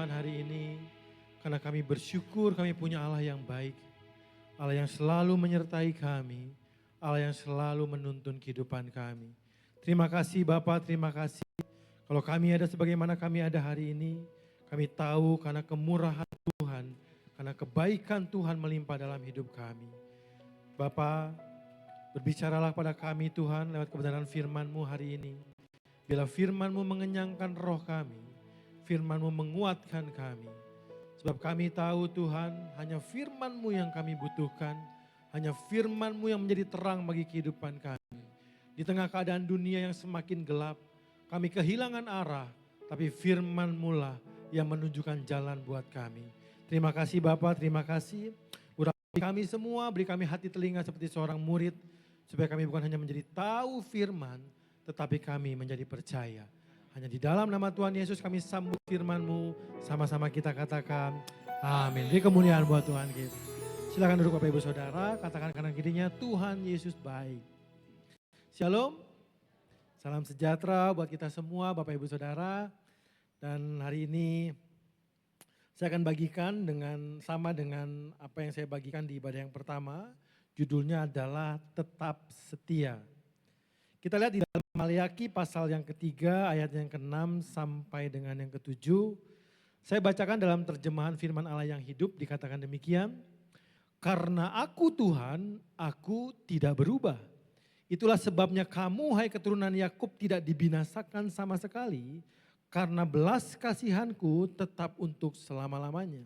Tuhan hari ini. Karena kami bersyukur kami punya Allah yang baik. Allah yang selalu menyertai kami. Allah yang selalu menuntun kehidupan kami. Terima kasih Bapa, terima kasih. Kalau kami ada sebagaimana kami ada hari ini, kami tahu karena kemurahan Tuhan, karena kebaikan Tuhan melimpah dalam hidup kami. Bapa, berbicaralah pada kami Tuhan lewat kebenaran firman-Mu hari ini. Bila firman-Mu mengenyangkan roh kami, firman-Mu menguatkan kami. Sebab kami tahu Tuhan, hanya firman-Mu yang kami butuhkan, hanya firman-Mu yang menjadi terang bagi kehidupan kami. Di tengah keadaan dunia yang semakin gelap, kami kehilangan arah, tapi firman-Mu lah yang menunjukkan jalan buat kami. Terima kasih Bapa, terima kasih. Urapi kami semua, beri kami hati telinga seperti seorang murid, supaya kami bukan hanya menjadi tahu firman, tetapi kami menjadi percaya. Hanya di dalam nama Tuhan Yesus kami sambut firman-Mu, sama-sama kita katakan amin. Beri kemuliaan buat Tuhan kita. Silakan duduk Bapak Ibu Saudara, katakan kanan kirinya Tuhan Yesus baik. Shalom, salam sejahtera buat kita semua Bapak Ibu Saudara. Dan hari ini saya akan bagikan sama dengan apa yang saya bagikan di ibadah yang pertama. Judulnya adalah tetap setia. Kita lihat di dalam Maliaki pasal yang ketiga ayat yang ke-6 sampai dengan yang ke-7. Saya bacakan dalam terjemahan firman Allah yang hidup, dikatakan demikian. Karena aku Tuhan, aku tidak berubah. Itulah sebabnya kamu hai keturunan Yakub tidak dibinasakan sama sekali. Karena belas kasihanku tetap untuk selama-lamanya.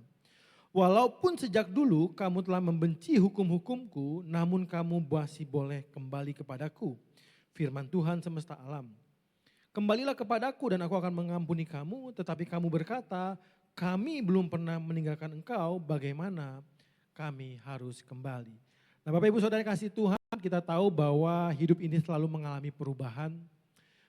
Walaupun sejak dulu kamu telah membenci hukum-hukumku, namun kamu masih boleh kembali kepadaku. Firman Tuhan semesta alam. Kembalilah kepadaku dan aku akan mengampuni kamu, tetapi kamu berkata, kami belum pernah meninggalkan engkau, bagaimana kami harus kembali. Nah Bapak Ibu Saudara kasih Tuhan, kita tahu bahwa hidup ini selalu mengalami perubahan.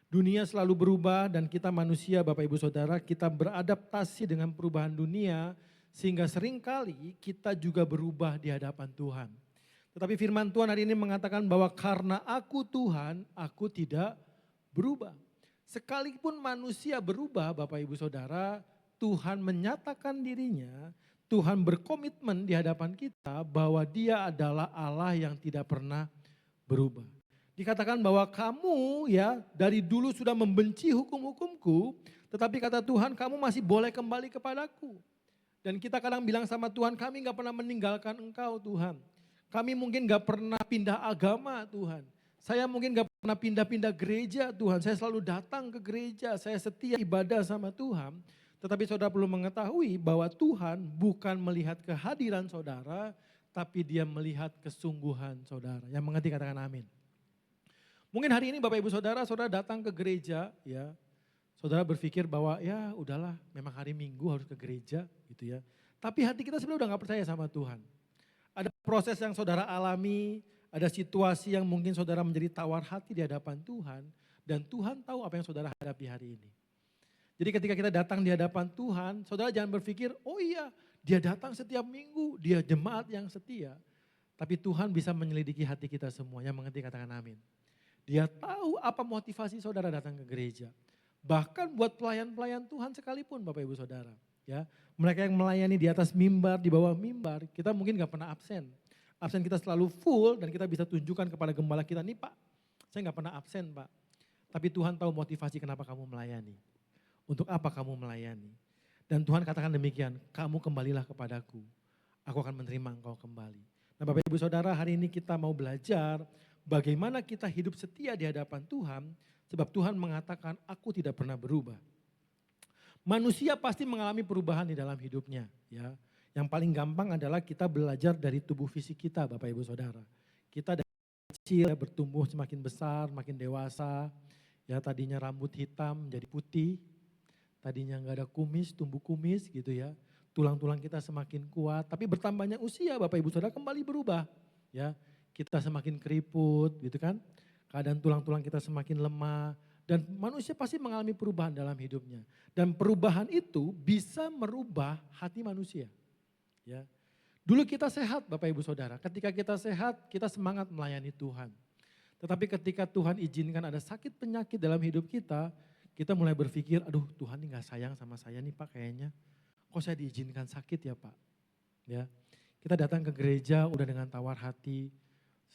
Dunia selalu berubah dan kita manusia Bapak Ibu Saudara, kita beradaptasi dengan perubahan dunia, sehingga seringkali kita juga berubah di hadapan Tuhan. Tetapi firman Tuhan hari ini mengatakan bahwa karena aku Tuhan, aku tidak berubah. Sekalipun manusia berubah Bapak Ibu Saudara, Tuhan menyatakan dirinya, Tuhan berkomitmen di hadapan kita bahwa Dia adalah Allah yang tidak pernah berubah. Dikatakan bahwa kamu ya dari dulu sudah membenci hukum-hukumku, tetapi kata Tuhan kamu masih boleh kembali kepadaku. Dan kita kadang bilang sama Tuhan, kami gak pernah meninggalkan engkau Tuhan. Kami mungkin gak pernah pindah agama Tuhan. Saya mungkin gak pernah pindah-pindah gereja Tuhan. Saya selalu datang ke gereja, saya setia ibadah sama Tuhan. Tetapi saudara perlu mengetahui bahwa Tuhan bukan melihat kehadiran saudara, tapi Dia melihat kesungguhan saudara. Yang mengerti katakan amin. Mungkin hari ini Bapak Ibu Saudara, saudara datang ke gereja ya. Saudara berpikir bahwa ya udahlah memang hari Minggu harus ke gereja gitu ya. Tapi hati kita sebenarnya udah gak percaya sama Tuhan. Ada proses yang saudara alami, ada situasi yang mungkin saudara menjadi tawar hati di hadapan Tuhan. Dan Tuhan tahu apa yang saudara hadapi hari ini. Jadi ketika kita datang di hadapan Tuhan, saudara jangan berpikir, oh iya dia datang setiap minggu, dia jemaat yang setia. Tapi Tuhan bisa menyelidiki hati kita semua, yang mengerti katakan amin. Dia tahu apa motivasi saudara datang ke gereja. Bahkan buat pelayan-pelayan Tuhan sekalipun Bapak Ibu Saudara. Ya, mereka yang melayani di atas mimbar, di bawah mimbar, kita mungkin gak pernah absen. Absen kita selalu full dan kita bisa tunjukkan kepada gembala kita, nih Pak, saya gak pernah absen Pak. Tapi Tuhan tahu motivasi kenapa kamu melayani. Untuk apa kamu melayani. Dan Tuhan katakan demikian, kamu kembalilah kepadaku, aku akan menerima engkau kembali. Nah Bapak Ibu Saudara, hari ini kita mau belajar bagaimana kita hidup setia di hadapan Tuhan, sebab Tuhan mengatakan aku tidak pernah berubah. Manusia pasti mengalami perubahan di dalam hidupnya ya. Yang paling gampang adalah kita belajar dari tubuh fisik kita Bapak Ibu Saudara. Kita dari kecil bertumbuh semakin besar, makin dewasa. Ya tadinya rambut hitam jadi putih. Tadinya gak ada kumis, tumbuh kumis gitu ya. Tulang-tulang kita semakin kuat, tapi bertambahnya usia Bapak Ibu Saudara kembali berubah. Ya, kita semakin keriput gitu kan. Keadaan tulang-tulang kita semakin lemah. Dan manusia pasti mengalami perubahan dalam hidupnya. Dan perubahan itu bisa merubah hati manusia. Ya. Dulu kita sehat Bapak Ibu Saudara. Ketika kita sehat, kita semangat melayani Tuhan. Tetapi ketika Tuhan izinkan ada sakit penyakit dalam hidup kita mulai berpikir, aduh Tuhan ini gak sayang sama saya nih Pak kayaknya. kok saya diizinkan sakit ya Pak? Ya, kita datang ke gereja udah dengan tawar hati,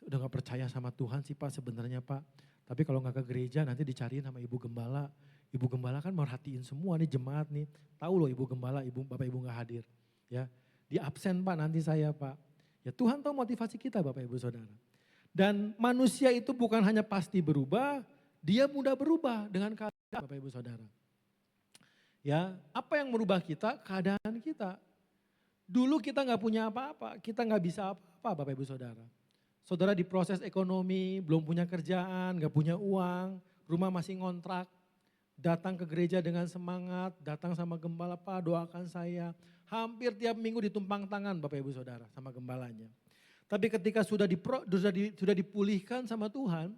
udah gak percaya sama Tuhan sih Pak sebenarnya Pak. Tapi kalau gak ke gereja nanti dicariin sama Ibu Gembala. Ibu Gembala kan merhatiin semua nih jemaat nih. Tahu loh Ibu Gembala, Bapak Ibu gak hadir. Ya, di absen Pak nanti saya Pak. Ya Tuhan tahu motivasi kita Bapak Ibu Saudara. Dan manusia itu bukan hanya pasti berubah, dia mudah berubah dengan keadaan Bapak Ibu Saudara. Ya, apa yang merubah kita? Keadaan kita. Dulu kita nggak punya apa-apa, kita nggak bisa apa-apa Bapak Ibu Saudara. Saudara diproses ekonomi, belum punya kerjaan, nggak punya uang, rumah masih ngontrak. Datang ke gereja dengan semangat, datang sama gembala, Pak doakan saya. Hampir tiap minggu ditumpang tangan Bapak Ibu Saudara sama gembalanya. Tapi ketika sudah dipulihkan sama Tuhan,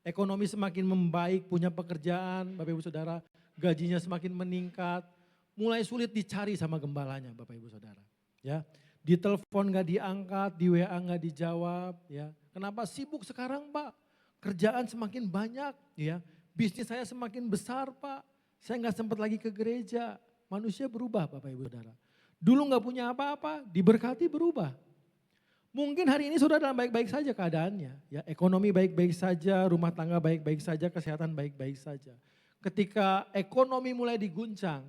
ekonomi semakin membaik, punya pekerjaan Bapak Ibu Saudara, gajinya semakin meningkat, mulai sulit dicari sama gembalanya Bapak Ibu Saudara. Ya, di telepon gak diangkat, di WA gak dijawab, ya. Kenapa sibuk sekarang Pak? Kerjaan semakin banyak, ya. Bisnis saya semakin besar Pak. Saya gak sempat lagi ke gereja. Manusia berubah Bapak Ibu Saudara. Dulu gak punya apa-apa, diberkati berubah. Mungkin hari ini sudah dalam baik-baik saja keadaannya. Ya, ekonomi baik-baik saja, rumah tangga baik-baik saja, kesehatan baik-baik saja. Ketika ekonomi mulai diguncang,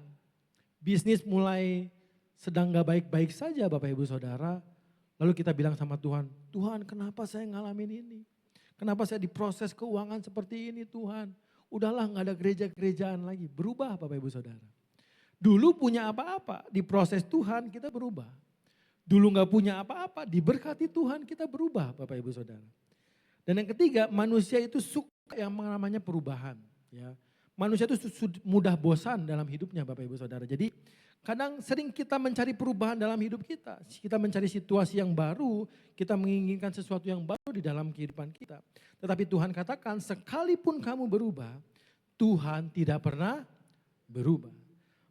bisnis mulai sedang gak baik-baik saja Bapak Ibu Saudara. Lalu kita bilang sama Tuhan, Tuhan kenapa saya ngalamin ini? Kenapa saya diproses keuangan seperti ini Tuhan? Udahlah gak ada gereja-gerejaan lagi. Berubah Bapak Ibu Saudara. Dulu punya apa-apa, diproses Tuhan kita berubah. Dulu gak punya apa-apa, diberkati Tuhan kita berubah Bapak Ibu Saudara. Dan yang ketiga, manusia itu suka yang namanya perubahan. Ya. Manusia itu mudah bosan dalam hidupnya Bapak Ibu Saudara. Jadi kadang sering kita mencari perubahan dalam hidup kita. Kita mencari situasi yang baru, kita menginginkan sesuatu yang baru di dalam kehidupan kita. Tetapi Tuhan katakan sekalipun kamu berubah, Tuhan tidak pernah berubah.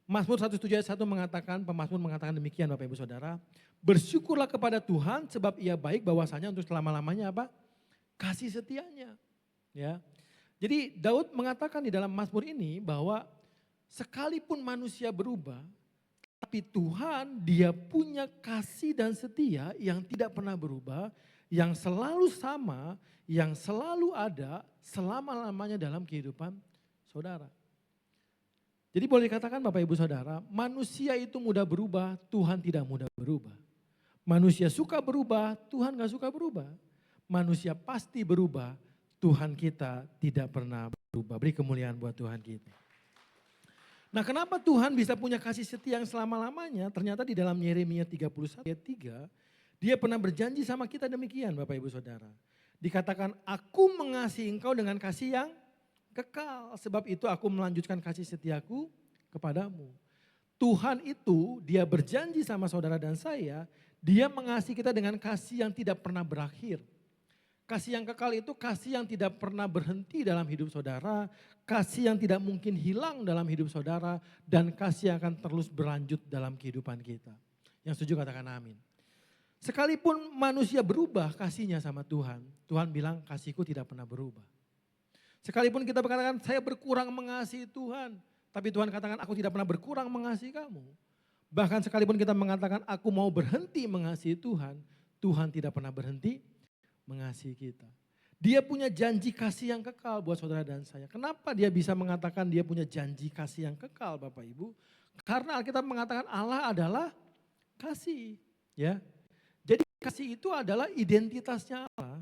Mazmur 107 ayat 1 mengatakan, pemazmur mengatakan demikian Bapak Ibu Saudara. Bersyukurlah kepada Tuhan sebab ia baik bahwasanya untuk selama-lamanya apa? Kasih setianya. Ya. Jadi Daud mengatakan di dalam Mazmur ini bahwa sekalipun manusia berubah, tapi Tuhan dia punya kasih dan setia yang tidak pernah berubah, yang selalu sama, yang selalu ada selama-lamanya dalam kehidupan saudara. Jadi boleh dikatakan Bapak Ibu Saudara, manusia itu mudah berubah, Tuhan tidak mudah berubah. Manusia suka berubah, Tuhan gak suka berubah. Manusia pasti berubah, Tuhan kita tidak pernah berubah. Beri kemuliaan buat Tuhan kita. Nah kenapa Tuhan bisa punya kasih setia yang selama-lamanya? Ternyata di dalam Yeremia 31 ayat 3, dia pernah berjanji sama kita demikian Bapak Ibu Saudara. Dikatakan, aku mengasihi engkau dengan kasih yang kekal. Sebab itu aku melanjutkan kasih setiaku kepadamu. Tuhan itu dia berjanji sama saudara dan saya, dia mengasihi kita dengan kasih yang tidak pernah berakhir. Kasih yang kekal itu kasih yang tidak pernah berhenti dalam hidup saudara, kasih yang tidak mungkin hilang dalam hidup saudara, dan kasih yang akan terus berlanjut dalam kehidupan kita. Yang setuju katakan amin. Sekalipun manusia berubah kasihnya sama Tuhan, Tuhan bilang kasihku tidak pernah berubah. Sekalipun kita berkatakan saya berkurang mengasihi Tuhan, tapi Tuhan katakan aku tidak pernah berkurang mengasihi kamu. Bahkan sekalipun kita mengatakan aku mau berhenti mengasihi Tuhan, Tuhan tidak pernah berhenti mengasihi kita. Dia punya janji kasih yang kekal buat saudara dan saya. Kenapa dia bisa mengatakan dia punya janji kasih yang kekal Bapak Ibu? Karena Alkitab mengatakan Allah adalah kasih. Ya. Jadi kasih itu adalah identitasnya Allah.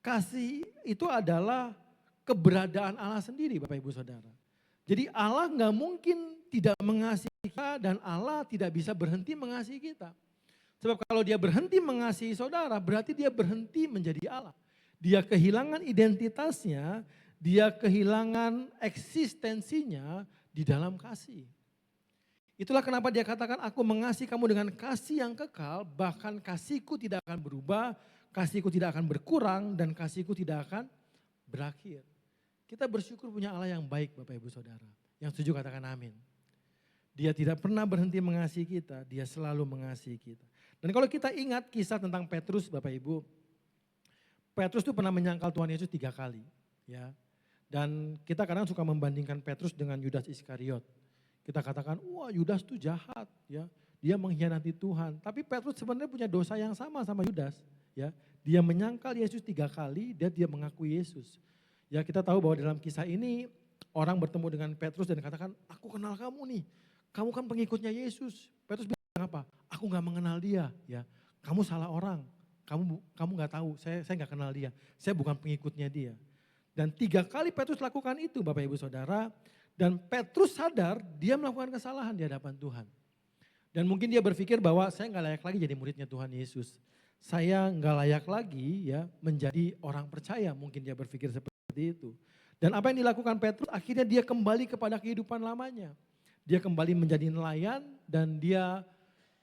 Kasih itu adalah keberadaan Allah sendiri Bapak Ibu Saudara. Jadi Allah gak mungkin tidak mengasihi kita dan Allah tidak bisa berhenti mengasihi kita. Sebab kalau dia berhenti mengasihi saudara, berarti dia berhenti menjadi Allah. Dia kehilangan identitasnya, dia kehilangan eksistensinya di dalam kasih. Itulah kenapa dia katakan aku mengasihi kamu dengan kasih yang kekal, bahkan kasihku tidak akan berubah, kasihku tidak akan berkurang, dan kasihku tidak akan berakhir. Kita bersyukur punya Allah yang baik Bapak Ibu Saudara. Yang setuju katakan amin. Dia tidak pernah berhenti mengasihi kita, dia selalu mengasihi kita. Dan kalau kita ingat kisah tentang Petrus Bapak Ibu, Petrus itu pernah menyangkal Tuhan Yesus 3 kali. Ya. Dan kita kadang suka membandingkan Petrus dengan Yudas Iskariot. Kita katakan, wah Yudas tuh jahat ya. Dia mengkhianati Tuhan. Tapi Petrus sebenarnya punya dosa yang sama Yudas. Ya, dia menyangkal Yesus 3 kali, dia mengakui Yesus. Ya, kita tahu bahwa dalam kisah ini orang bertemu dengan Petrus dan katakan, aku kenal kamu nih. Kamu kan pengikutnya Yesus. Petrus bilang apa? Aku nggak mengenal dia. Ya, kamu salah orang. Kamu nggak tahu. Saya nggak kenal dia. Saya bukan pengikutnya dia. Dan 3 kali Petrus lakukan itu, Bapak Ibu Saudara. Dan Petrus sadar dia melakukan kesalahan di hadapan Tuhan. Dan mungkin dia berpikir bahwa saya nggak layak lagi jadi muridnya Tuhan Yesus. Saya nggak layak lagi ya menjadi orang percaya. Mungkin dia berpikir seperti itu. Dan apa yang dilakukan Petrus akhirnya dia kembali kepada kehidupan lamanya. Dia kembali menjadi nelayan dan dia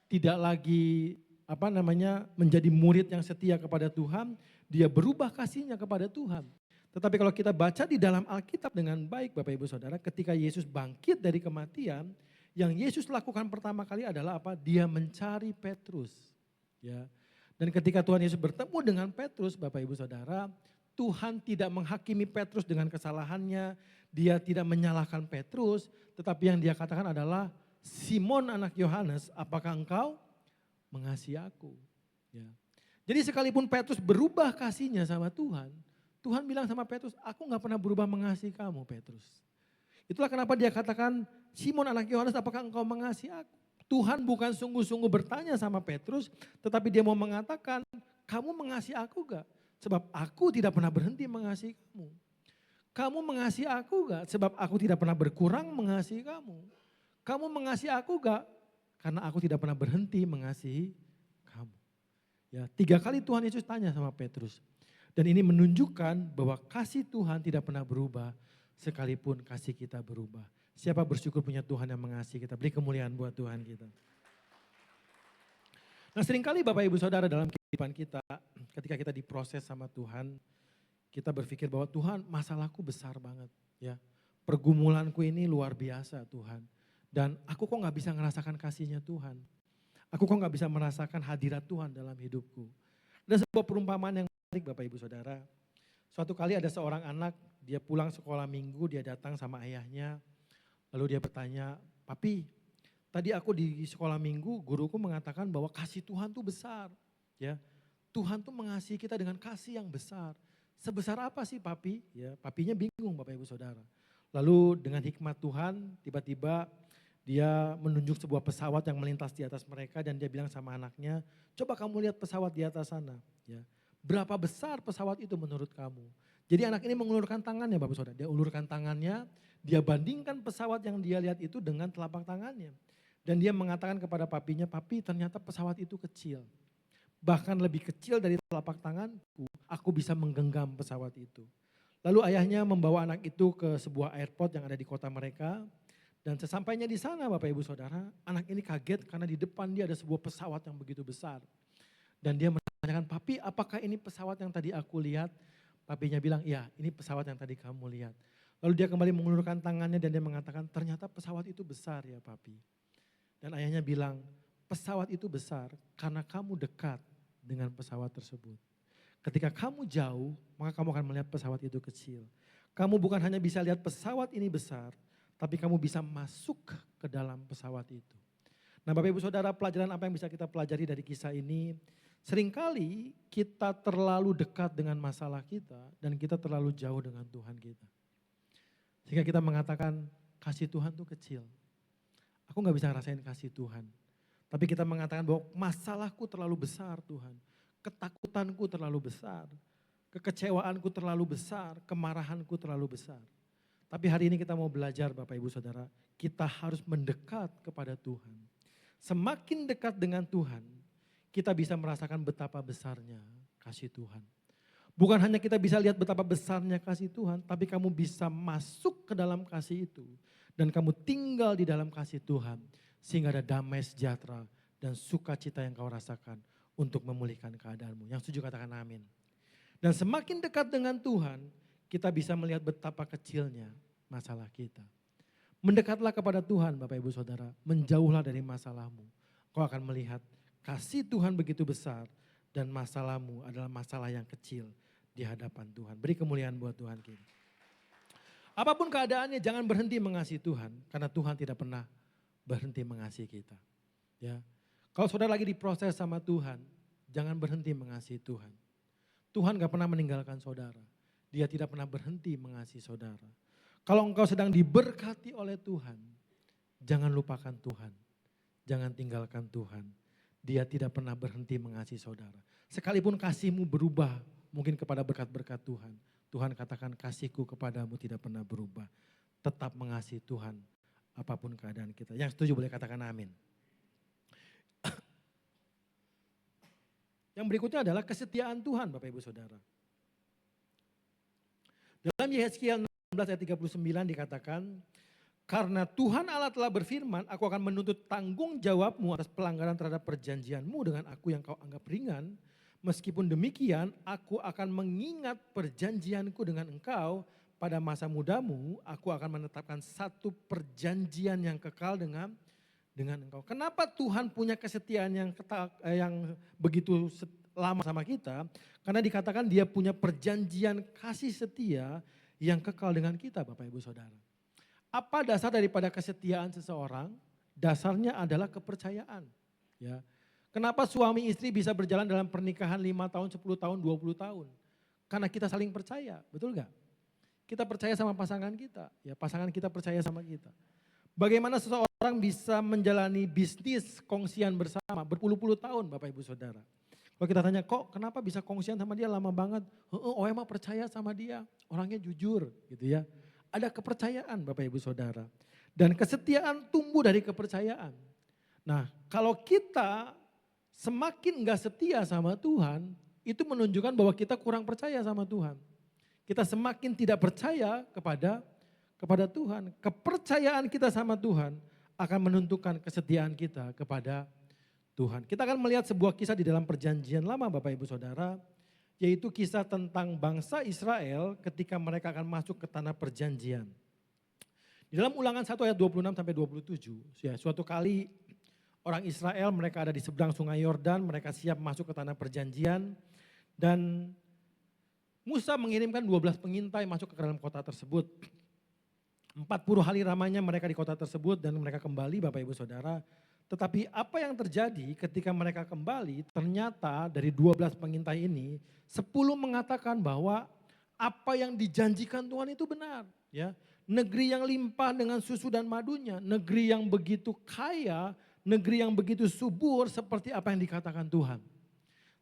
tidak lagi menjadi murid yang setia kepada Tuhan. Dia berubah kasihnya kepada Tuhan. Tetapi kalau kita baca di dalam Alkitab dengan baik Bapak Ibu Saudara, ketika Yesus bangkit dari kematian, yang Yesus lakukan pertama kali adalah apa? Dia mencari Petrus. Ya. Dan ketika Tuhan Yesus bertemu dengan Petrus, Bapak Ibu Saudara, Tuhan tidak menghakimi Petrus dengan kesalahannya. Dia tidak menyalahkan Petrus, tetapi yang dia katakan adalah, Simon anak Yohanes, apakah engkau mengasihi aku? Ya. Jadi sekalipun Petrus berubah kasihnya sama Tuhan, Tuhan bilang sama Petrus, aku gak pernah berubah mengasihi kamu Petrus. Itulah kenapa dia katakan, Simon anak Yohanes apakah engkau mengasihi aku? Tuhan bukan sungguh-sungguh bertanya sama Petrus, tetapi dia mau mengatakan, kamu mengasihi aku gak? Sebab aku tidak pernah berhenti mengasihi kamu. Kamu mengasihi aku gak? Sebab aku tidak pernah berkurang mengasihi kamu. Kamu mengasihi aku gak? Karena aku tidak pernah berhenti mengasihi kamu. Ya, 3 kali Tuhan Yesus tanya sama Petrus. Dan ini menunjukkan bahwa kasih Tuhan tidak pernah berubah sekalipun kasih kita berubah. Siapa bersyukur punya Tuhan yang mengasihi kita, beri kemuliaan buat Tuhan kita. Nah seringkali Bapak Ibu Saudara dalam kehidupan kita, ketika kita diproses sama Tuhan, kita berpikir bahwa Tuhan masalahku besar banget. Ya, pergumulanku ini luar biasa Tuhan. Dan aku kok gak bisa ngerasakan kasihnya Tuhan. Aku kok gak bisa merasakan hadirat Tuhan dalam hidupku. Ada sebuah perumpamaan yang menarik Bapak Ibu Saudara. Suatu kali ada seorang anak, dia pulang sekolah minggu, dia datang sama ayahnya. Lalu dia bertanya, papi tadi aku di sekolah minggu guruku mengatakan bahwa kasih Tuhan tuh besar. Ya, Tuhan tuh mengasihi kita dengan kasih yang besar. Sebesar apa sih papi? Ya, papinya bingung Bapak Ibu Saudara. Lalu dengan hikmat Tuhan tiba-tiba dia menunjuk sebuah pesawat yang melintas di atas mereka dan dia bilang sama anaknya, coba kamu lihat pesawat di atas sana. Ya, berapa besar pesawat itu menurut kamu? Jadi anak ini mengulurkan tangannya Bapak Saudara. Dia ulurkan tangannya, dia bandingkan pesawat yang dia lihat itu dengan telapak tangannya. Dan dia mengatakan kepada papinya, papi ternyata pesawat itu kecil. Bahkan lebih kecil dari telapak tanganku, aku bisa menggenggam pesawat itu. Lalu ayahnya membawa anak itu ke sebuah airport yang ada di kota mereka. Dan sesampainya di sana Bapak Ibu Saudara, anak ini kaget karena di depan dia ada sebuah pesawat yang begitu besar. Dan dia menanyakan, papi apakah ini pesawat yang tadi aku lihat? Papinya bilang, iya ini pesawat yang tadi kamu lihat. Lalu dia kembali mengulurkan tangannya dan dia mengatakan, ternyata pesawat itu besar ya papi. Dan ayahnya bilang, pesawat itu besar karena kamu dekat dengan pesawat tersebut. Ketika kamu jauh, maka kamu akan melihat pesawat itu kecil. Kamu bukan hanya bisa lihat pesawat ini besar, tapi kamu bisa masuk ke dalam pesawat itu. Nah Bapak Ibu Saudara, pelajaran apa yang bisa kita pelajari dari kisah ini? Seringkali kita terlalu dekat dengan masalah kita dan kita terlalu jauh dengan Tuhan kita. Sehingga kita mengatakan kasih Tuhan itu kecil. Aku gak bisa ngerasain kasih Tuhan. Tapi kita mengatakan bahwa masalahku terlalu besar Tuhan. Ketakutanku terlalu besar. Kekecewaanku terlalu besar. Kemarahanku terlalu besar. Tapi hari ini kita mau belajar Bapak Ibu Saudara. Kita harus mendekat kepada Tuhan. Semakin dekat dengan Tuhan, kita bisa merasakan betapa besarnya kasih Tuhan. Bukan hanya kita bisa lihat betapa besarnya kasih Tuhan, tapi kamu bisa masuk ke dalam kasih itu. Dan kamu tinggal di dalam kasih Tuhan, sehingga ada damai sejahtera dan sukacita yang kau rasakan untuk memulihkan keadaanmu. Yang setuju katakan amin. Dan semakin dekat dengan Tuhan, kita bisa melihat betapa kecilnya masalah kita. Mendekatlah kepada Tuhan Bapak Ibu Saudara, menjauhlah dari masalahmu. Kau akan melihat kasih Tuhan begitu besar dan masalahmu adalah masalah yang kecil di hadapan Tuhan. Beri kemuliaan buat Tuhan kita. Apapun keadaannya jangan berhenti mengasihi Tuhan. Karena Tuhan tidak pernah berhenti mengasihi kita. Ya. Kalau saudara lagi diproses sama Tuhan, jangan berhenti mengasihi Tuhan. Tuhan gak pernah meninggalkan saudara. Dia tidak pernah berhenti mengasihi saudara. Kalau engkau sedang diberkati oleh Tuhan, jangan lupakan Tuhan. Jangan tinggalkan Tuhan. Dia tidak pernah berhenti mengasihi saudara. Sekalipun kasihmu berubah mungkin kepada berkat-berkat Tuhan. Tuhan katakan kasihku kepadamu tidak pernah berubah. Tetap mengasihi Tuhan apapun keadaan kita. Yang setuju boleh katakan amin. Yang berikutnya adalah kesetiaan Tuhan Bapak Ibu Saudara. Dalam Yehezkiel 16 ayat 39 dikatakan, karena Tuhan Allah telah berfirman, aku akan menuntut tanggung jawabmu atas pelanggaran terhadap perjanjianmu dengan aku yang kau anggap ringan. Meskipun demikian, aku akan mengingat perjanjianku dengan engkau pada masa mudamu, aku akan menetapkan satu perjanjian yang kekal dengan engkau. Kenapa Tuhan punya kesetiaan yang begitu lama sama kita? Karena dikatakan dia punya perjanjian kasih setia yang kekal dengan kita Bapak Ibu Saudara. Apa dasar daripada kesetiaan seseorang? Dasarnya adalah kepercayaan. Ya. Kenapa suami istri bisa berjalan dalam pernikahan 5 tahun, 10 tahun, 20 tahun? Karena kita saling percaya, betul gak? Kita percaya sama pasangan kita, ya pasangan kita percaya sama kita. Bagaimana seseorang bisa menjalani bisnis kongsian bersama berpuluh-puluh tahun Bapak Ibu Saudara. Kalau kita tanya kok kenapa bisa kongsian sama dia lama banget? Oh emang percaya sama dia, orangnya jujur gitu ya. Ada kepercayaan Bapak Ibu Saudara. Dan kesetiaan tumbuh dari kepercayaan. Nah kalau kita semakin gak setia sama Tuhan, itu menunjukkan bahwa kita kurang percaya sama Tuhan. Kita semakin tidak percaya kepada Tuhan. Kepercayaan kita sama Tuhan akan menentukan kesetiaan kita kepada Tuhan. Kita akan melihat sebuah kisah di dalam perjanjian lama Bapak Ibu Saudara. Yaitu kisah tentang bangsa Israel ketika mereka akan masuk ke tanah perjanjian. Di dalam Ulangan 1 ayat 26 sampai 27. Ya, suatu kali orang Israel mereka ada di seberang sungai Yordan. Mereka siap masuk ke tanah perjanjian. Dan Musa mengirimkan 12 pengintai masuk ke dalam kota tersebut. 40 hari lamanya mereka di kota tersebut dan mereka kembali Bapak Ibu Saudara. Tetapi apa yang terjadi ketika mereka kembali ternyata dari 12 pengintai ini 10 mengatakan bahwa apa yang dijanjikan Tuhan itu benar. Ya, negeri yang limpah dengan susu dan madunya, negeri yang begitu kaya, negeri yang begitu subur seperti apa yang dikatakan Tuhan.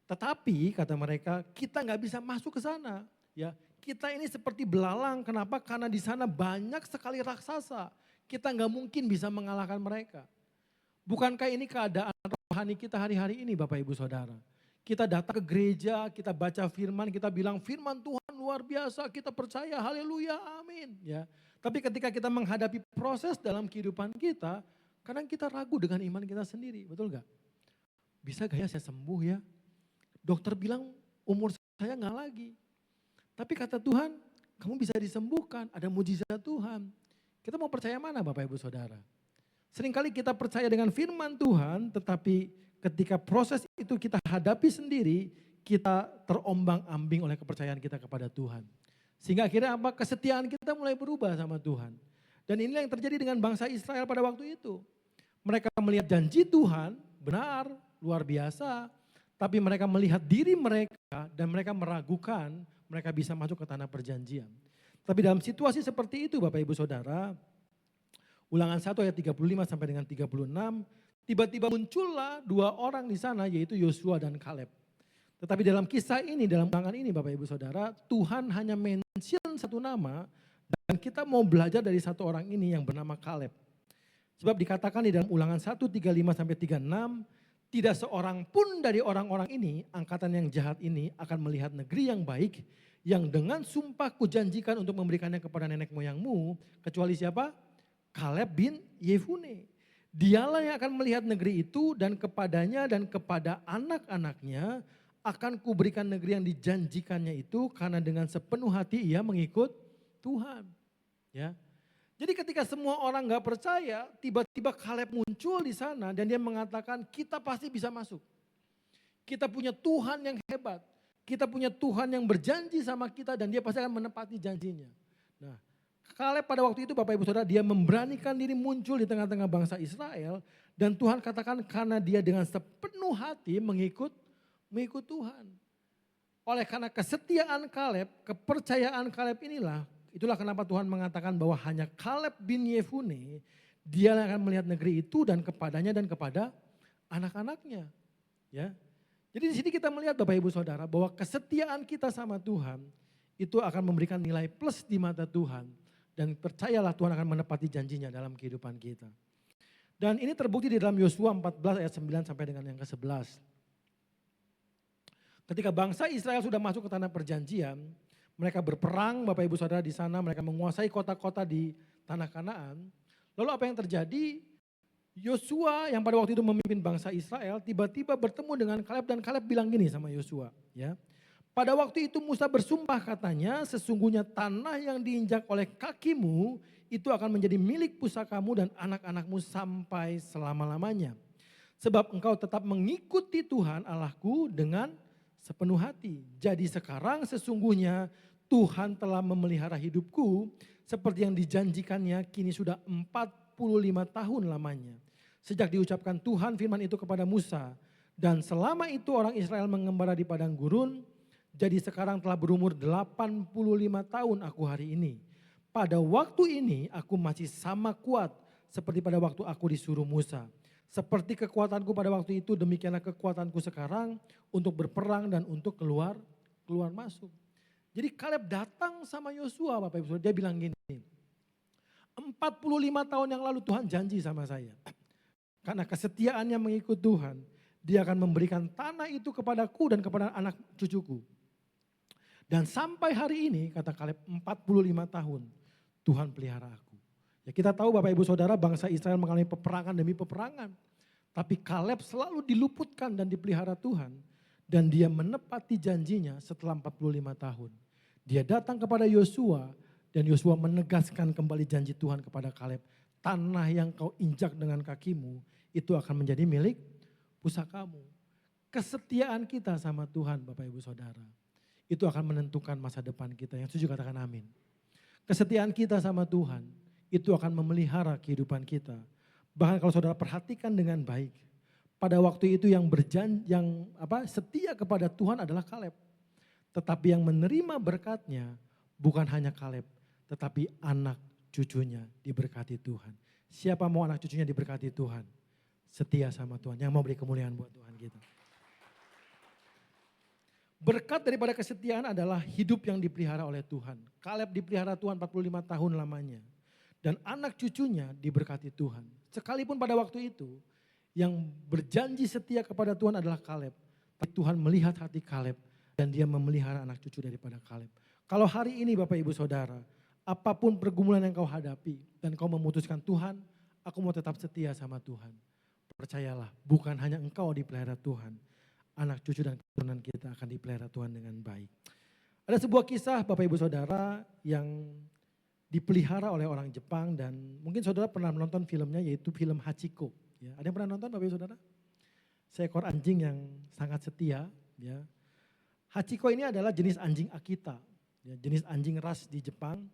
Tetapi kata mereka kita nggak bisa masuk ke sana. Ya, kita ini seperti belalang. Kenapa? Karena di sana banyak sekali raksasa. Kita nggak mungkin bisa mengalahkan mereka. Bukankah ini keadaan rohani kita hari-hari ini Bapak Ibu Saudara? Kita datang ke gereja, kita baca firman, kita bilang firman Tuhan luar biasa, kita percaya, haleluya, amin. Ya. Tapi ketika kita menghadapi proses dalam kehidupan kita, kadang kita ragu dengan iman kita sendiri, betul gak? Bisa gak ya saya sembuh ya? Dokter bilang umur saya gak lagi. Tapi kata Tuhan, kamu bisa disembuhkan, ada mujizat Tuhan. Kita mau percaya mana Bapak Ibu Saudara? Seringkali kita percaya dengan firman Tuhan, tetapi ketika proses itu kita hadapi sendiri, kita terombang-ambing oleh kepercayaan kita kepada Tuhan. Sehingga akhirnya apa? Kesetiaan kita mulai berubah sama Tuhan. Dan inilah yang terjadi dengan bangsa Israel pada waktu itu. Mereka melihat janji Tuhan, benar, luar biasa. Tapi mereka melihat diri mereka dan mereka meragukan mereka bisa masuk ke tanah perjanjian. Tapi dalam situasi seperti itu Bapak Ibu Saudara, Ulangan 1 ayat 35 sampai dengan 36, tiba-tiba muncullah 2 orang di sana yaitu Yosua dan Kaleb. Tetapi dalam kisah ini, dalam ulangan ini Bapak Ibu Saudara, Tuhan hanya mention satu nama dan kita mau belajar dari satu orang ini yang bernama Kaleb. Sebab dikatakan di dalam Ulangan 1, 35 sampai 36, tidak seorang pun dari orang-orang ini, angkatan yang jahat ini akan melihat negeri yang baik yang dengan sumpah kujanjikan untuk memberikannya kepada nenek moyangmu, kecuali siapa? Kaleb bin Yefune. Dialah yang akan melihat negeri itu dan kepadanya dan kepada anak-anaknya akan kuberikan negeri yang dijanjikannya itu karena dengan sepenuh hati ia mengikut Tuhan. Ya. Jadi ketika semua orang gak percaya, tiba-tiba Kaleb muncul di sana dan dia mengatakan kita pasti bisa masuk. Kita punya Tuhan yang hebat. Kita punya Tuhan yang berjanji sama kita dan dia pasti akan menepati janjinya. Nah, Kaleb pada waktu itu Bapak Ibu Saudara, dia memberanikan diri muncul di tengah-tengah bangsa Israel. Dan Tuhan katakan karena dia dengan sepenuh hati mengikut Tuhan. Oleh karena kesetiaan Kaleb, kepercayaan Kaleb itulah kenapa Tuhan mengatakan bahwa hanya Kaleb bin Yefune, dia yang akan melihat negeri itu dan kepadanya dan kepada anak-anaknya. Ya. Jadi di sini kita melihat Bapak Ibu Saudara bahwa kesetiaan kita sama Tuhan itu akan memberikan nilai plus di mata Tuhan. Dan percayalah Tuhan akan menepati janjinya dalam kehidupan kita. Dan ini terbukti di dalam Yosua 14 ayat 9 sampai dengan yang ke-11. Ketika bangsa Israel sudah masuk ke tanah perjanjian, mereka berperang Bapak Ibu Saudara di sana, mereka menguasai kota-kota di tanah Kanaan. Lalu apa yang terjadi? Yosua yang pada waktu itu memimpin bangsa Israel tiba-tiba bertemu dengan Kaleb dan Kaleb bilang gini sama Yosua, ya. Pada waktu itu Musa bersumpah katanya, sesungguhnya tanah yang diinjak oleh kakimu itu akan menjadi milik pusakamu dan anak-anakmu sampai selama-lamanya. Sebab engkau tetap mengikuti Tuhan Allahku dengan sepenuh hati. Jadi sekarang sesungguhnya Tuhan telah memelihara hidupku seperti yang dijanjikannya kini sudah 45 tahun lamanya. Sejak diucapkan Tuhan firman itu kepada Musa. Dan selama itu orang Israel mengembara di padang gurun. Jadi sekarang telah berumur 85 tahun aku hari ini. Pada waktu ini aku masih sama kuat seperti pada waktu aku disuruh Musa. Seperti kekuatanku pada waktu itu, demikianlah kekuatanku sekarang untuk berperang dan untuk keluar masuk. Jadi Kaleb datang sama Yosua Bapak Ibu Saudara, dia bilang gini, 45 tahun yang lalu Tuhan janji sama saya. Karena kesetiaannya mengikut Tuhan, dia akan memberikan tanah itu kepadaku dan kepada anak cucuku. Dan sampai hari ini kata Kaleb 45 tahun Tuhan pelihara aku. Ya kita tahu Bapak Ibu Saudara bangsa Israel mengalami peperangan demi peperangan. Tapi Kaleb selalu diluputkan dan dipelihara Tuhan. Dan dia menepati janjinya setelah 45 tahun. Dia datang kepada Yosua dan Yosua menegaskan kembali janji Tuhan kepada Kaleb. Tanah yang kau injak dengan kakimu itu akan menjadi milik pusakamu. Kesetiaan kita sama Tuhan Bapak Ibu Saudara. Itu akan menentukan masa depan kita. Yang setuju katakan amin. Kesetiaan kita sama Tuhan itu akan memelihara kehidupan kita. Bahkan kalau saudara perhatikan dengan baik, pada waktu itu yang setia kepada Tuhan adalah Kaleb. Tetapi yang menerima berkatnya bukan hanya Kaleb, tetapi anak cucunya diberkati Tuhan. Siapa mau anak cucunya diberkati Tuhan? Setia sama Tuhan, yang mau beri kemuliaan buat Tuhan kita. Berkat daripada kesetiaan adalah hidup yang dipelihara oleh Tuhan. Kaleb dipelihara Tuhan 45 tahun lamanya. Dan anak cucunya diberkati Tuhan. Sekalipun pada waktu itu yang berjanji setia kepada Tuhan adalah Kaleb. Tapi Tuhan melihat hati Kaleb dan dia memelihara anak cucu daripada Kaleb. Kalau hari ini Bapak Ibu Saudara, apapun pergumulan yang kau hadapi dan kau memutuskan Tuhan, aku mau tetap setia sama Tuhan. Percayalah, bukan hanya engkau dipelihara Tuhan. Anak cucu dan keturunan kita akan dipelihara Tuhan dengan baik. Ada sebuah kisah Bapak Ibu Saudara yang dipelihara oleh orang Jepang dan mungkin saudara pernah menonton filmnya yaitu film Hachiko. Ya, ada yang pernah nonton Bapak Ibu Saudara? Seekor anjing yang sangat setia. Ya. Hachiko ini adalah jenis anjing Akita, ya, jenis anjing ras di Jepang.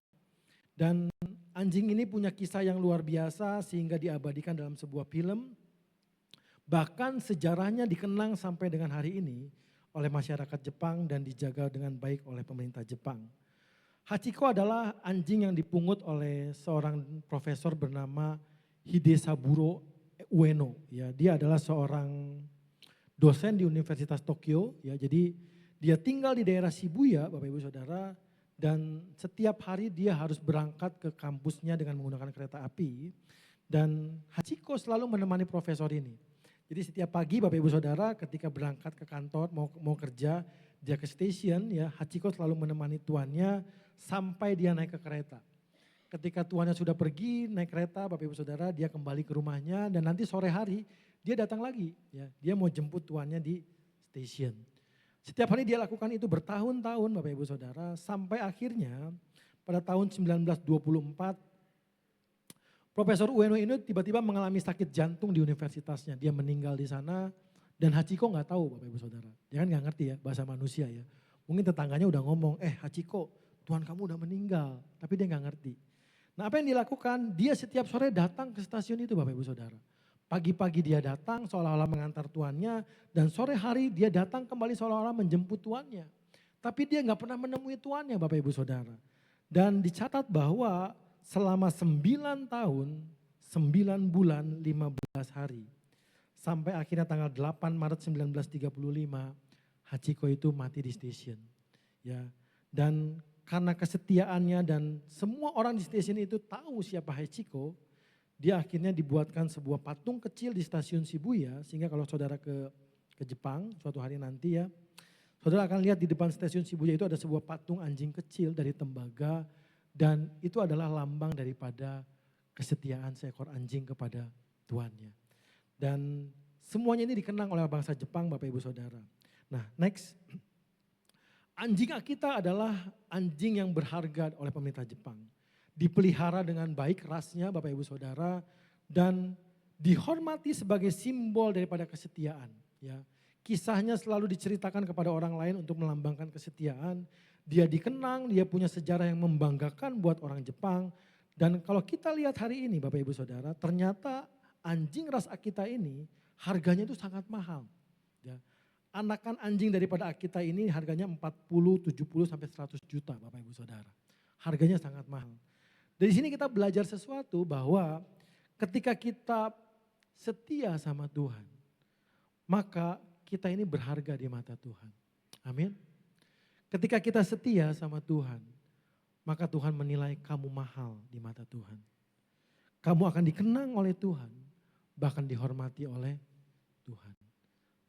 Dan anjing ini punya kisah yang luar biasa sehingga diabadikan dalam sebuah film. Bahkan sejarahnya dikenang sampai dengan hari ini oleh masyarakat Jepang dan dijaga dengan baik oleh pemerintah Jepang. Hachiko adalah anjing yang dipungut oleh seorang profesor bernama Hidesaburo Ueno. Ya, dia adalah seorang dosen di Universitas Tokyo. Ya, jadi dia tinggal di daerah Shibuya, Bapak Ibu Saudara, dan setiap hari dia harus berangkat ke kampusnya dengan menggunakan kereta api. Dan Hachiko selalu menemani profesor ini. Jadi setiap pagi Bapak Ibu Saudara ketika berangkat ke kantor mau kerja, dia ke stasiun ya, Hachiko selalu menemani tuannya sampai dia naik ke kereta. Ketika tuannya sudah pergi naik kereta Bapak Ibu Saudara, dia kembali ke rumahnya dan nanti sore hari dia datang lagi ya. Dia mau jemput tuannya di stasiun. Setiap hari dia lakukan itu bertahun-tahun Bapak Ibu Saudara sampai akhirnya pada tahun 1924 Profesor Ueno ini tiba-tiba mengalami sakit jantung di universitasnya. Dia meninggal di sana dan Hachiko nggak tahu Bapak Ibu Saudara. Dia kan nggak ngerti ya bahasa manusia ya. Mungkin tetangganya udah ngomong, Hachiko, Tuhan kamu udah meninggal. Tapi dia nggak ngerti. Nah apa yang dilakukan? Dia setiap sore datang ke stasiun itu Bapak Ibu Saudara. Pagi-pagi dia datang seolah-olah mengantar tuannya. Dan sore hari dia datang kembali seolah-olah menjemput tuannya. Tapi dia nggak pernah menemui tuannya Bapak Ibu Saudara. Dan dicatat bahwa selama 9 tahun, 9 bulan, 15 hari. Sampai akhirnya tanggal 8 Maret 1935, Hachiko itu mati di stasiun. Ya, dan karena kesetiaannya dan semua orang di stasiun itu tahu siapa Hachiko, dia akhirnya dibuatkan sebuah patung kecil di stasiun Shibuya, sehingga kalau saudara ke Jepang suatu hari nanti ya, saudara akan lihat di depan stasiun Shibuya itu ada sebuah patung anjing kecil dari tembaga, dan itu adalah lambang daripada kesetiaan seekor anjing kepada tuannya. Dan semuanya ini dikenang oleh bangsa Jepang Bapak Ibu Saudara. Nah next, anjing Akita adalah anjing yang berharga oleh pemerintah Jepang. Dipelihara dengan baik rasnya Bapak Ibu Saudara, dan dihormati sebagai simbol daripada kesetiaan. Ya. Kisahnya selalu diceritakan kepada orang lain untuk melambangkan kesetiaan. Dia dikenang, dia punya sejarah yang membanggakan buat orang Jepang. Dan kalau kita lihat hari ini Bapak Ibu Saudara, ternyata anjing ras Akita ini harganya itu sangat mahal. Ya. Anakan anjing daripada Akita ini harganya 40, 70 sampai 100 juta Bapak Ibu Saudara. Harganya sangat mahal. Dari sini kita belajar sesuatu bahwa ketika kita setia sama Tuhan, maka kita ini berharga di mata Tuhan. Amin. Ketika kita setia sama Tuhan, maka Tuhan menilai kamu mahal di mata Tuhan. Kamu akan dikenang oleh Tuhan, bahkan dihormati oleh Tuhan.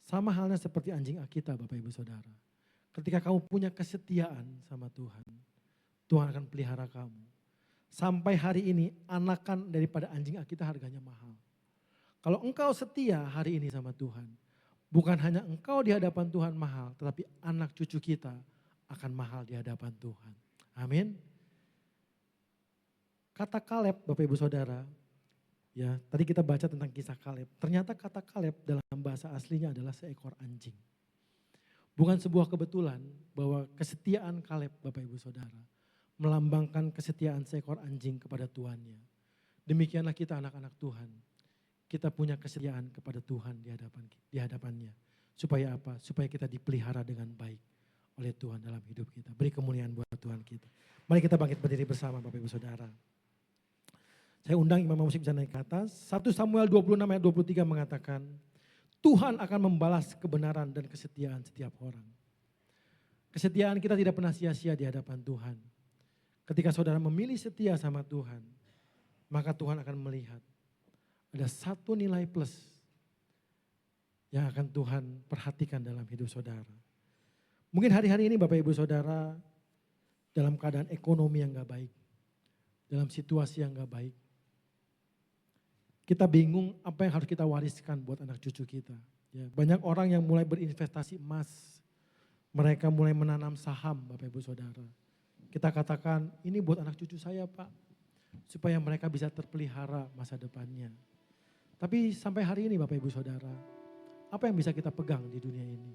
Sama halnya seperti anjing Akita Bapak Ibu Saudara. Ketika kamu punya kesetiaan sama Tuhan, Tuhan akan pelihara kamu. Sampai hari ini anakan daripada anjing Akita harganya mahal. Kalau engkau setia hari ini sama Tuhan, bukan hanya engkau di hadapan Tuhan mahal, tetapi anak cucu kita akan mahal di hadapan Tuhan. Amin. Kata Kaleb Bapak Ibu Saudara, ya, tadi kita baca tentang kisah Kaleb. Ternyata kata Kaleb dalam bahasa aslinya adalah seekor anjing. Bukan sebuah kebetulan bahwa kesetiaan Kaleb Bapak Ibu Saudara melambangkan kesetiaan seekor anjing kepada tuannya. Demikianlah kita anak-anak Tuhan. Kita punya kesetiaan kepada Tuhan di hadapannya. Supaya apa? Supaya kita dipelihara dengan baik oleh Tuhan dalam hidup kita. Beri kemuliaan buat Tuhan kita. Mari kita bangkit berdiri bersama Bapak Ibu Saudara. Saya undang imam musik bisa naik ke atas. 1 Samuel 26 ayat 23 mengatakan, Tuhan akan membalas kebenaran dan kesetiaan setiap orang. Kesetiaan kita tidak pernah sia-sia di hadapan Tuhan. Ketika saudara memilih setia sama Tuhan, maka Tuhan akan melihat ada satu nilai plus yang akan Tuhan perhatikan dalam hidup saudara. Mungkin hari-hari ini Bapak Ibu Saudara dalam keadaan ekonomi yang gak baik, dalam situasi yang gak baik. Kita bingung apa yang harus kita wariskan buat anak cucu kita. Ya, banyak orang yang mulai berinvestasi emas, mereka mulai menanam saham Bapak Ibu Saudara. Kita katakan ini buat anak cucu saya Pak, supaya mereka bisa terpelihara masa depannya. Tapi sampai hari ini Bapak Ibu Saudara, apa yang bisa kita pegang di dunia ini?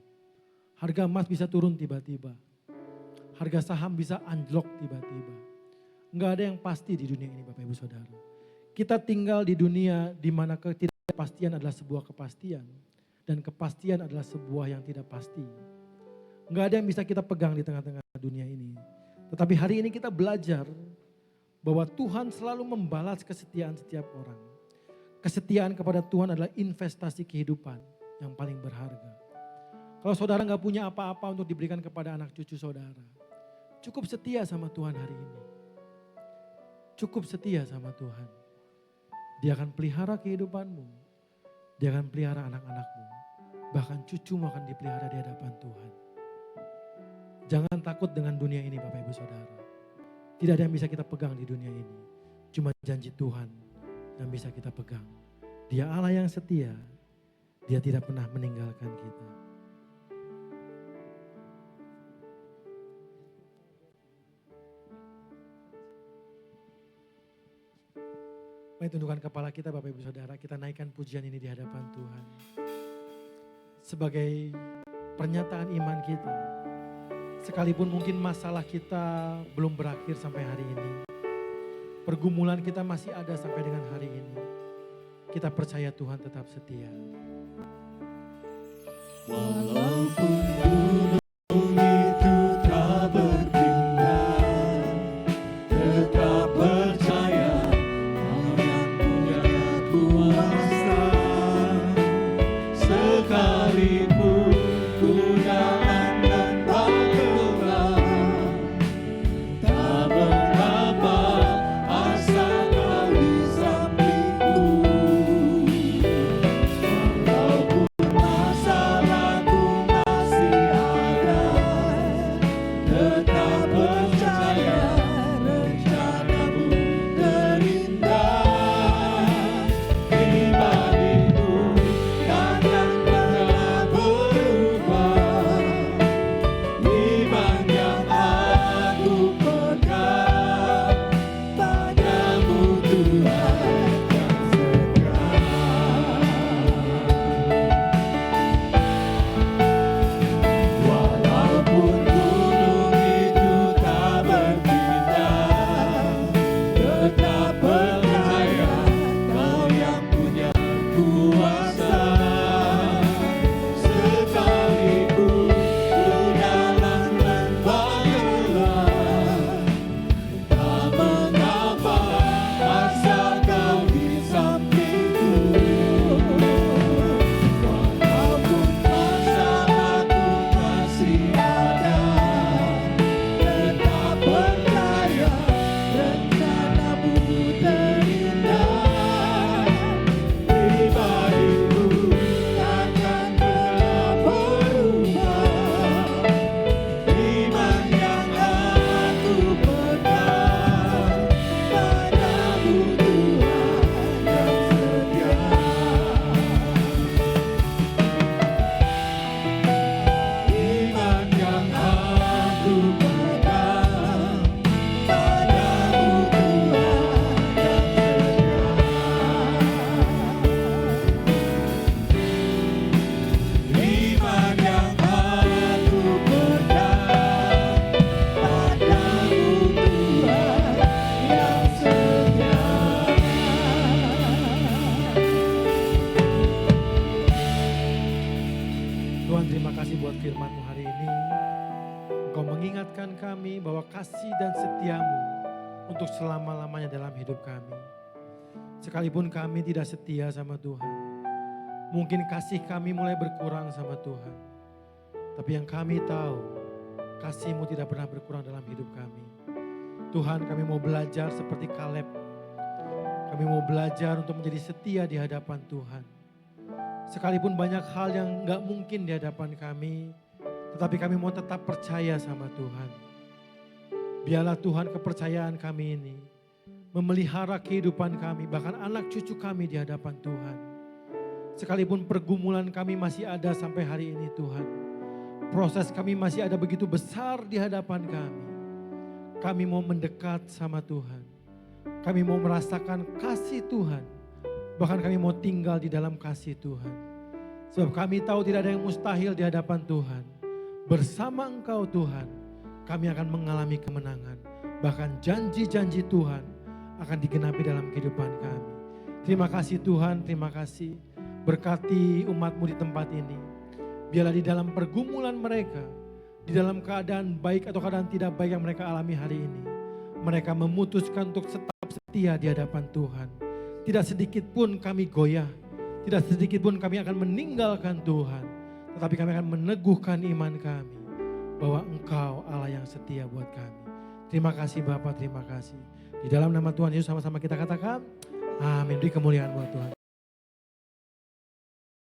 Harga emas bisa turun tiba-tiba. Harga saham bisa anjlok tiba-tiba. Enggak ada yang pasti di dunia ini Bapak Ibu Saudara. Kita tinggal di dunia di mana ketidakpastian adalah sebuah kepastian. Dan kepastian adalah sebuah yang tidak pasti. Enggak ada yang bisa kita pegang di tengah-tengah dunia ini. Tetapi hari ini kita belajar bahwa Tuhan selalu membalas kesetiaan setiap orang. Kesetiaan kepada Tuhan adalah investasi kehidupan yang paling berharga. Kalau saudara gak punya apa-apa untuk diberikan kepada anak cucu saudara, cukup setia sama Tuhan hari ini. Cukup setia sama Tuhan. Dia akan pelihara kehidupanmu. Dia akan pelihara anak-anakmu. Bahkan cucumu akan dipelihara di hadapan Tuhan. Jangan takut dengan dunia ini Bapak Ibu Saudara. Tidak ada yang bisa kita pegang di dunia ini. Cuma janji Tuhan yang bisa kita pegang. Dia Allah yang setia. Dia tidak pernah meninggalkan kita. Mari tundukkan kepala kita Bapak Ibu Saudara, kita naikkan pujian ini di hadapan Tuhan. Sebagai pernyataan iman kita, sekalipun mungkin masalah kita belum berakhir sampai hari ini. pergumulan kita masih ada sampai dengan hari ini. Kita percaya Tuhan tetap setia. Walaupun gunung itu tak berpindah, tetap percaya Kau yang punya kuasa. Sekalipun ku jalan lembah gelap, tak mengapa asa Kau di sampingku. Walaupun masalahku masih ada, tetap percaya rencanamu terindah. Pribadiku takkan pernah berubah. Iman yang aku pegang padamu Tuhan yang setia. Walaupun gunung itu tak berpindah, tetap percaya Kau yang punya kuasa. Sekalipun ku dalam lembah gelap, tak mengapa asa Kau di sampingku. Walaupun masalahku masih ada, tetap percaya rencanamu terindah. Pribadiku takkan pernah berubah. Iman yang aku pegang padamu Tuhan yang setia. Iman yang aku pegang padamu Tuhan yang setia. Iman yang aku pegang padamu Tuhan yang setia. Tuhan, terima kasih buat firman-Mu hari ini. Engkau mengingatkan kami bahwa kasih dan setiamu untuk selama-lamanya dalam hidup kami. Sekalipun kami tidak setia sama Tuhan, mungkin kasih kami mulai berkurang sama Tuhan. Tapi yang kami tahu, kasih-Mu tidak pernah berkurang dalam hidup kami. Tuhan, kami mau belajar seperti Kaleb. Kami mau belajar untuk menjadi setia di hadapan Tuhan. Sekalipun banyak hal yang gak mungkin di hadapan kami, tetapi kami mau tetap percaya sama Tuhan. Biarlah Tuhan kepercayaan kami ini memelihara kehidupan kami, bahkan anak cucu kami di hadapan Tuhan. Sekalipun pergumulan kami masih ada sampai hari ini Tuhan. Proses kami masih ada begitu besar di hadapan kami. Kami mau mendekat sama Tuhan. Kami mau merasakan kasih Tuhan. Bahkan kami mau tinggal di dalam kasih Tuhan. Sebab kami tahu tidak ada yang mustahil di hadapan Tuhan. Bersama Engkau Tuhan, kami akan mengalami kemenangan. Bahkan janji-janji Tuhan akan digenapi dalam kehidupan kami. Terima kasih Tuhan, terima kasih. Berkati umat-Mu di tempat ini. Biarlah di dalam pergumulan mereka, di dalam keadaan baik atau keadaan tidak baik yang mereka alami hari ini, mereka memutuskan untuk tetap setia di hadapan Tuhan. Tidak sedikit pun kami goyah, tidak sedikit pun kami akan meninggalkan Tuhan. Tetapi kami akan meneguhkan iman kami bahwa Engkau Allah yang setia buat kami. Terima kasih Bapa, terima kasih. Di dalam nama Tuhan Yesus sama-sama kita katakan, amin. Beri kemuliaan buat Tuhan.